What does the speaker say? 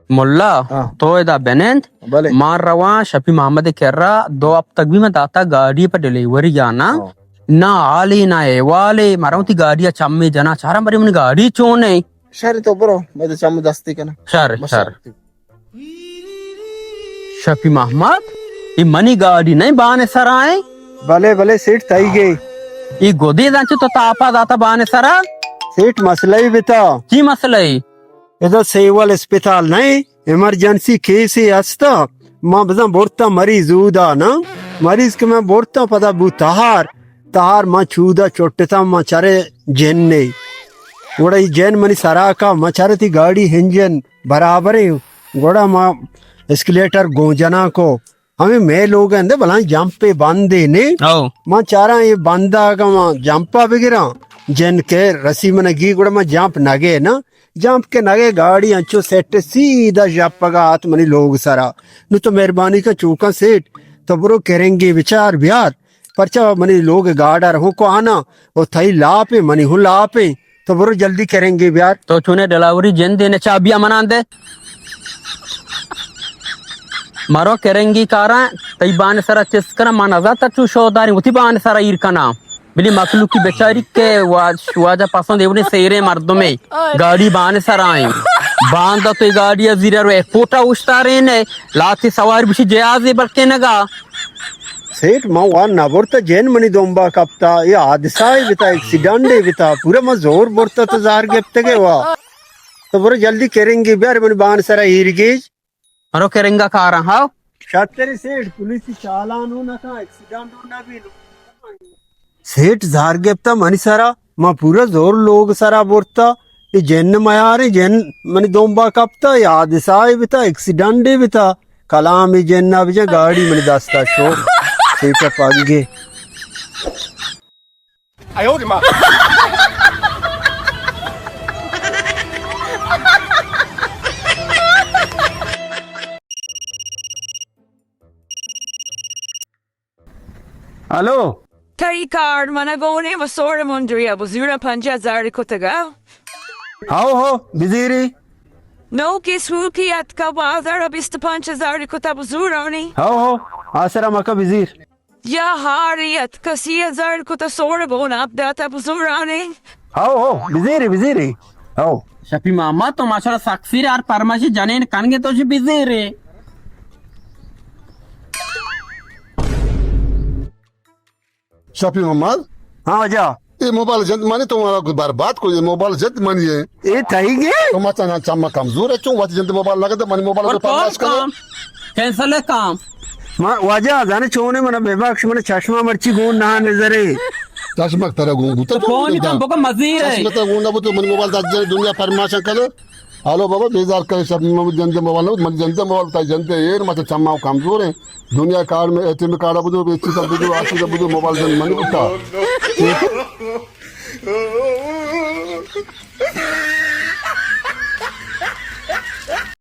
मुल्ला हाँ। तो इदा बेनेंट भले। मार रवा शफी मोहम्मद केर्रा 2 अब तक भी मैं दाता गाड़ी पर डिलीवरी जाना हाँ। ना आली ना ए वाले मारावती गाड़ी चम्मी जना चारा मरी मन गाड़ी चोने शहर तो ब्रो मैं तो चामू दस्ती का ना शर बस शर शफी मोहम्मद ये मनी गाड़ी नहीं बाने सराए भले भले सेठ थई गई ये गोदी दांचे तो तापा दाता बाने सरा सेठ मसला ही बिता की मसला है इधर सेवल अस्पताल नहीं इमरजेंसी केस ही हस्ता मां बजा बोरता मरीज उदा ना मरीज के मैं बोरता पता बू तहार तहार मां छूदा चोटता मां चारे जेन ने गोड़ा ही जेन मनी सरा का मां चारे थी गाड़ी हिंजन बराबर है गोड़ा मां एस्केलेटर गोजना को हमें मैं लोग हैं भला जंप पे बांधे ने ओ मां चारा ये बांधा का मां जंपा वगैरह जन के रसी मन गी गोड़ा मां जंप नगे ना जंप के नगे गाड़ी अंचो सेट सीधा जपगा हाथ मनी लोग सारा नु तो मेहरबानी का चूका सेठ तो बुरो करेंगे विचार बिहार परचा मनी लोग गाड़ा रहो को आना वो थई लापे मनी हु लापे तो बुरो जल्दी करेंगे बिहार तो चुने डिलीवरी जेन देने चाबिया मना दे मारो करेंगी कारा तई बाने सारा चिस्कना मानजा तचु शोदारी उती बाने सारा इरकना बिली मखलूक की बेचारी के वाजा पसंद एवने सेरे मर्दों में गाड़ी बाने सारा आई बांधा तो गाड़ी जीरा रे पोटा उस्तारे ने लाती सवार बिशी जयाजे बरके नगा सेठ मां वा ना बोरता जैन मनी दोंबा कपता ये हादसा है बिता एक्सीडेंट है बिता पूरा मां जोर बोरता तो जार गेप्ते के वा तो बुरो जल्दी करेंगे बिहार मनी बान सारा हीरगेज मारो करेंगा कारा हाँ शातरी सेठ पुलिस चालान हो ना का एक्सीडेंट हो ना भी सेठ जार गेप्ता मनी सारा मां पूरा जोर लोग सारा बोरता ये जैन मायार है जैन मनी दोंबा कपता ये हादसा है बिता एक्सीडेंट है बिता कलाम ही जैन ना बिजा गाड़ी मनी दास्ता शो सेठ पागे hello Taikard, managone masora mundria, buzura panja zari kotaga. हाओ हो बिजीरी No kiswuki at kabazar abista panja zari kotabuzurani. हाओ हो आसरा मका बिजीर Ya hari at kasia zari kotasora bona abdata buzurani. हाओ हो बिजीरी हाओ शफी मामा तो माशाल्लाह सक्सीर यार परमाशी जाने कानगे तो जी बिजी रे शफी मोहम्मद हाँ वजा ये मोबाइल जंत माने तुम्हारा कोई बर्बाद को ये मोबाइल जंत मानी है ये थई गे तो माचा ना चम्मा कमजोर है क्यों वाती जंत मोबाइल लगा तो मानी मोबाइल और को पास कर काम कैंसल है काम मा वजा जाने छोने मना बेबाक्ष मना चश्मा मर्ची गुण ना नजरे चश्मा तरह गुंगू तो कौन काम बको मजीर है चश्मा तरह गुंडा तो मानी मोबाइल दाज दुनिया फरमाशा करे हेलो बाबा बेजार करे सब जंत मोबाइल मन जंत मोबाइल ता जंत ये माचा चम्मा कमजोर है दुनिया कार में एटीएम कार्ड बुदो बेची सब बुदो आसी बुदो मोबाइल जन मनी उठा